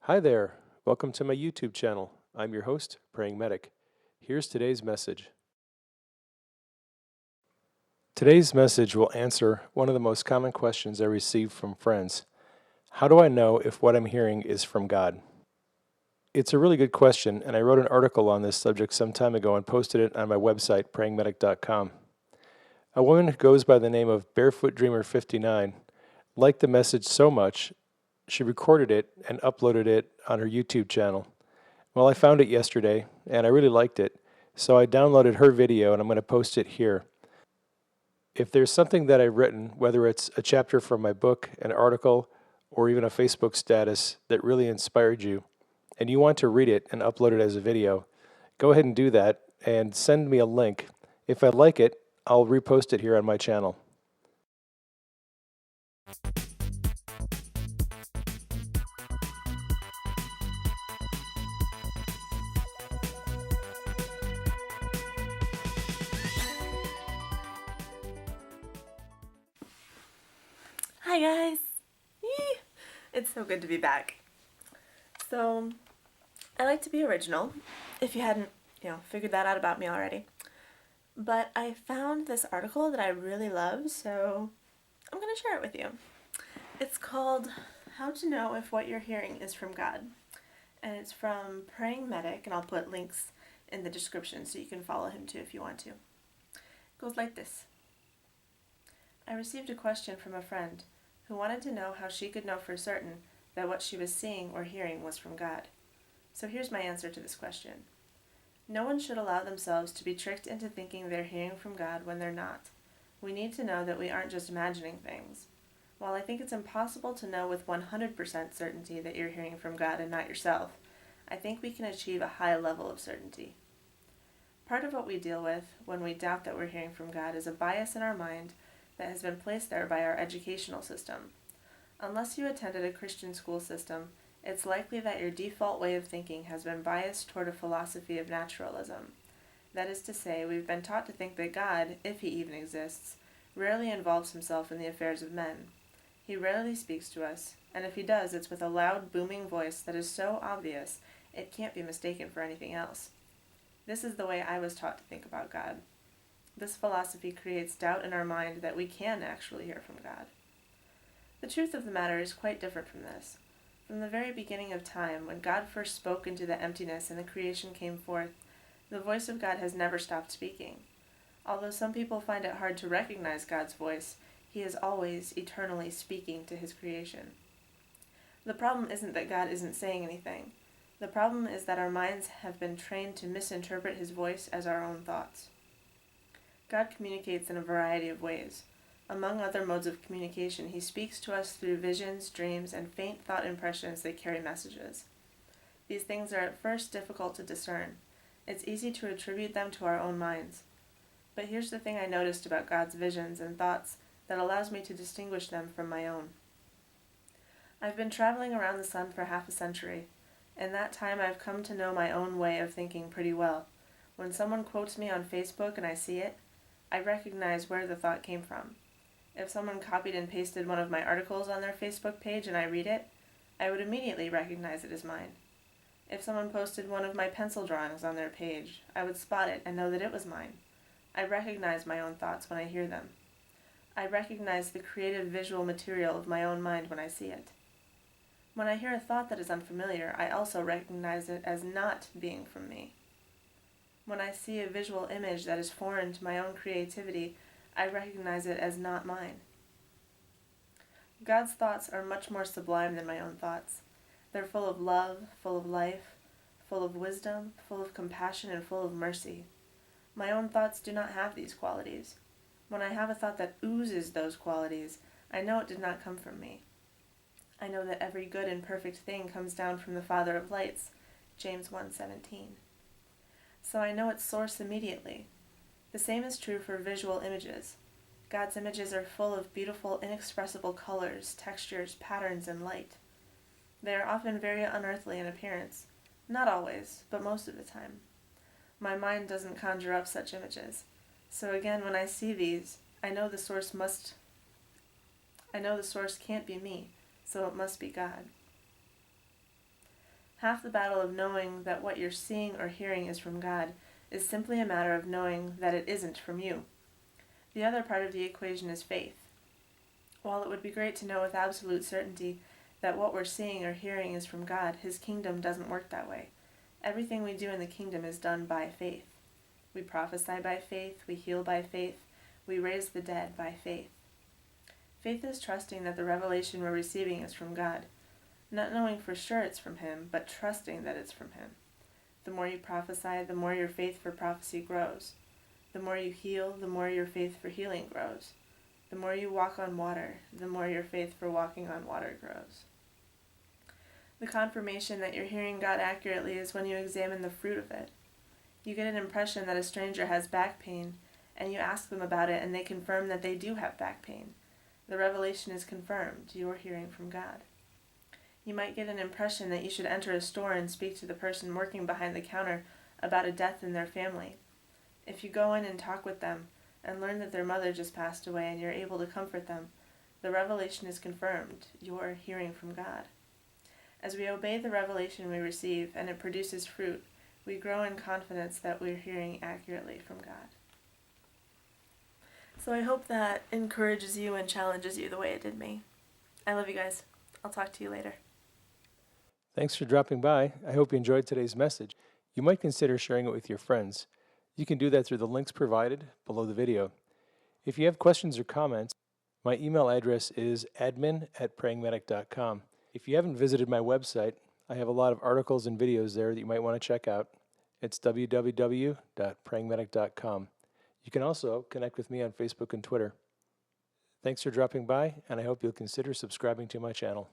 Hi there. Welcome to my YouTube channel. I'm your host, Praying Medic. Here's today's message. Today's message will answer one of the most common questions I receive from friends. How do I know if what I'm hearing is from God? It's a really good question, and I wrote an article on this subject some time ago and posted it on my website, prayingmedic.com. A woman who goes by the name of Barefoot Dreamer 59 liked the message so much, she recorded it and uploaded it on her YouTube channel. Well, I found it yesterday, and I really liked it, so I downloaded her video and I'm going to post it here. If there's something that I've written, whether it's a chapter from my book, an article, or even a Facebook status that really inspired you, and you want to read it and upload it as a video, go ahead and do that and send me a link. If I like it, I'll repost it here on my channel. Hi guys! Yee! It's so good to be back. So, I like to be original, if you hadn't, figured that out about me already. But I found this article that I really love, so I'm going to share it with you. It's called How to Know If What You're Hearing Is From God. And it's from Praying Medic, and I'll put links in the description so you can follow him too if you want to. It goes like this. I received a question from a friend who wanted to know how she could know for certain that what she was seeing or hearing was from God. So here's my answer to this question. No one should allow themselves to be tricked into thinking they're hearing from God when they're not. We need to know that we aren't just imagining things. While I think it's impossible to know with 100% certainty that you're hearing from God and not yourself, I think we can achieve a high level of certainty. Part of what we deal with when we doubt that we're hearing from God is a bias in our mind that has been placed there by our educational system. Unless you attended a Christian school system, it's likely that your default way of thinking has been biased toward a philosophy of naturalism. That is to say, we've been taught to think that God, if he even exists, rarely involves himself in the affairs of men. He rarely speaks to us, and if he does, it's with a loud, booming voice that is so obvious it can't be mistaken for anything else. This is the way I was taught to think about God. This philosophy creates doubt in our mind that we can actually hear from God. The truth of the matter is quite different from this. From the very beginning of time, when God first spoke into the emptiness and the creation came forth, the voice of God has never stopped speaking. Although some people find it hard to recognize God's voice, he is always eternally speaking to his creation. The problem isn't that God isn't saying anything. The problem is that our minds have been trained to misinterpret his voice as our own thoughts. God communicates in a variety of ways. Among other modes of communication, he speaks to us through visions, dreams, and faint thought impressions that carry messages. These things are at first difficult to discern. It's easy to attribute them to our own minds. But here's the thing I noticed about God's visions and thoughts that allows me to distinguish them from my own. I've been traveling around the sun for half a century. In that time, I've come to know my own way of thinking pretty well. When someone quotes me on Facebook and I see it, I recognize where the thought came from. If someone copied and pasted one of my articles on their Facebook page and I read it, I would immediately recognize it as mine. If someone posted one of my pencil drawings on their page, I would spot it and know that it was mine. I recognize my own thoughts when I hear them. I recognize the creative visual material of my own mind when I see it. When I hear a thought that is unfamiliar, I also recognize it as not being from me. When I see a visual image that is foreign to my own creativity, I recognize it as not mine. God's thoughts are much more sublime than my own thoughts. They're full of love, full of life, full of wisdom, full of compassion, and full of mercy. My own thoughts do not have these qualities. When I have a thought that oozes those qualities, I know it did not come from me. I know that every good and perfect thing comes down from the Father of lights, James 1:17. So I know its source immediately. The same is true for visual images. God's images are full of beautiful, inexpressible colors, textures, patterns, and light. They are often very unearthly in appearance. Not always, but most of the time. My mind doesn't conjure up such images. So again, when I see these, I know the source can't be me, so it must be God. Half the battle of knowing that what you're seeing or hearing is from God is simply a matter of knowing that it isn't from you. The other part of the equation is faith. While it would be great to know with absolute certainty that what we're seeing or hearing is from God, His kingdom doesn't work that way. Everything we do in the kingdom is done by faith. We prophesy by faith, we heal by faith, we raise the dead by faith. Faith is trusting that the revelation we're receiving is from God, not knowing for sure it's from Him, but trusting that it's from Him. The more you prophesy, the more your faith for prophecy grows. The more you heal, the more your faith for healing grows. The more you walk on water, the more your faith for walking on water grows. The confirmation that you're hearing God accurately is when you examine the fruit of it. You get an impression that a stranger has back pain, and you ask them about it, and they confirm that they do have back pain. The revelation is confirmed. You are hearing from God. You might get an impression that you should enter a store and speak to the person working behind the counter about a death in their family. If you go in and talk with them and learn that their mother just passed away and you're able to comfort them, the revelation is confirmed. You're hearing from God. As we obey the revelation we receive and it produces fruit, we grow in confidence that we're hearing accurately from God. So I hope that encourages you and challenges you the way it did me. I love you guys. I'll talk to you later. Thanks for dropping by. I hope you enjoyed today's message. You might consider sharing it with your friends. You can do that through the links provided below the video. If you have questions or comments, my email address is admin@prayingmedic.com. If you haven't visited my website, I have a lot of articles and videos there that you might want to check out. It's www.prayingmedic.com. You can also connect with me on Facebook and Twitter. Thanks for dropping by, and I hope you'll consider subscribing to my channel.